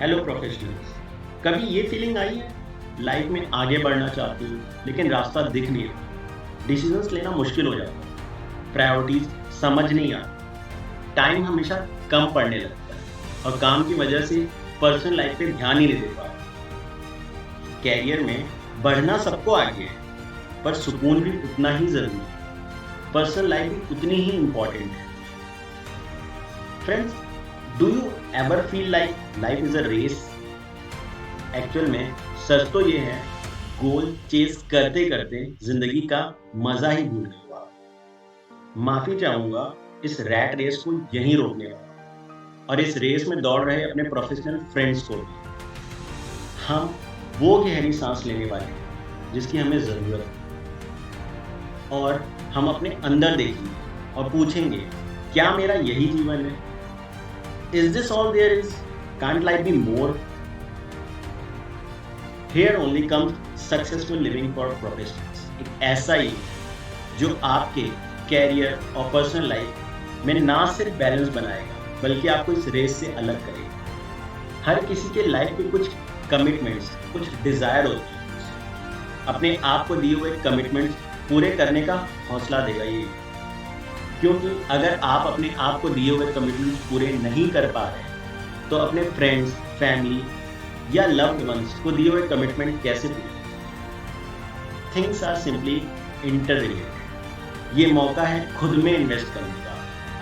Hello professionals. कभी ये feeling आई है, लाइफ में आगे बढ़ना चाहती हूँ लेकिन रास्ता दिख नहीं रहा। डिसीजंस लेना मुश्किल हो जाता है, प्रायोरिटीज समझ नहीं आती, टाइम हमेशा कम पड़ने लगता है और काम की वजह से पर्सनल लाइफ पे ध्यान ही नहीं दे पाता। कैरियर में बढ़ना सबको आगे है, पर सुकून भी उतना ही जरूरी है। पर्सनल लाइफ भी उतनी ही इंपॉर्टेंट है। Friends, do you ever feel like life is a race? Actual में सच तो ये है, गोल चेस करते करते जिंदगी का मजा ही भूल गए आप। माफी चाहूंगा इस रैट रेस को यहीं रोकने वाला और इस रेस में दौड़ रहे अपने प्रोफेशनल फ्रेंड्स को भी। हम वो गहरी सांस लेने वाले हैं जिसकी हमें जरूरत है, और हम अपने अंदर देखेंगे और पूछेंगे, क्या मेरा यही जीवन है? Is this all there is? Can't life be more? Here only comes successful living for professionals. एक ऐसा ही जो आपके कैरियर और पर्सनल लाइफ में ना सिर्फ बैलेंस बनाएगा बल्कि आपको इस रेस से अलग करेगा। हर किसी के लाइफ के कुछ कमिटमेंट्स, कुछ डिजायर होते हैं। अपने आप को दिए हुए कमिटमेंट्स पूरे करने का हौसला देगा ये, क्योंकि अगर आप अपने आप को दिए हुए कमिटमेंट पूरे नहीं कर पा रहे तो अपने फ्रेंड्स, फैमिली या लव्ड वंस को दिए हुए कमिटमेंट कैसे पूरे? Things are simply interrelated. ये मौका है खुद में इन्वेस्ट करने का,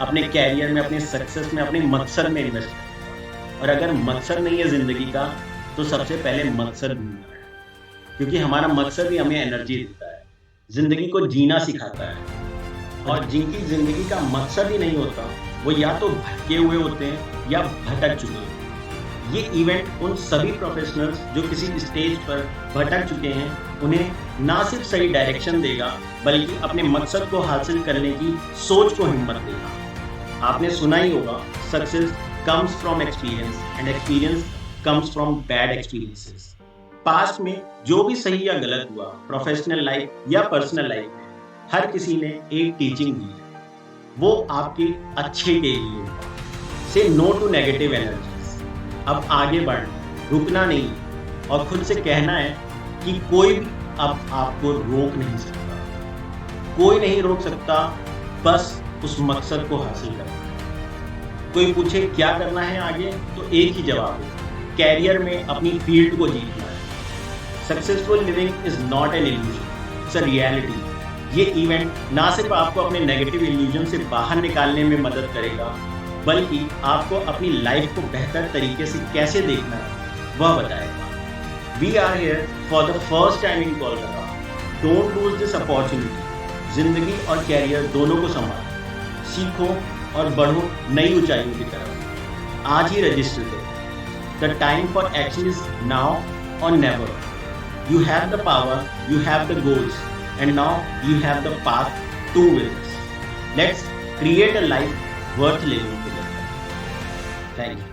अपने कैरियर में, अपने सक्सेस में, अपने मकसद में इन्वेस्ट करने का। और अगर मकसद नहीं है जिंदगी का तो सबसे पहले मकसद ढूंढना है, क्योंकि हमारा मकसद ही हमें एनर्जी देता है, जिंदगी को जीना सिखाता है। और जिनकी जिंदगी का मकसद ही नहीं होता वो या तो भटके हुए होते हैं या भटक चुके हैं। ये इवेंट उन सभी प्रोफेशनल्स जो किसी स्टेज पर भटक चुके हैं उन्हें ना सिर्फ सही डायरेक्शन देगा बल्कि अपने मकसद को हासिल करने की सोच को हिम्मत देगा। आपने सुना ही होगा, success comes from experience and experience comes from bad experiences. Past में जो भी सही या गलत हुआ, प्रोफेशनल लाइफ या पर्सनल लाइफ में, हर किसी ने एक टीचिंग दी है, वो आपके अच्छे के लिए। से नो टू नेगेटिव एनर्जीज। अब आगे बढ़ना, रुकना नहीं, और खुद से कहना है कि कोई भी अब आपको रोक नहीं सकता। कोई नहीं रोक सकता, बस उस मकसद को हासिल करना है। कोई पूछे क्या करना है आगे, तो एक ही जवाब है, कैरियर में अपनी फील्ड को जीतना है। Successful living is not an illusion, it's a reality. ये इवेंट ना सिर्फ आपको अपने नेगेटिव इल्यूजन से बाहर निकालने में मदद करेगा बल्कि आपको अपनी लाइफ को बेहतर तरीके से कैसे देखना है वह बताएगा। We are here for the first time in Kolkata. Don't lose this opportunity. जिंदगी और कैरियर दोनों को संभालो, सीखो और बढ़ो नई ऊंचाइयों की तरफ। आज ही रजिस्टर करो। The time for action is now or never. You have the power, you have the goals, and now you have the path to with us. Let's create a life worth living together. Thank you.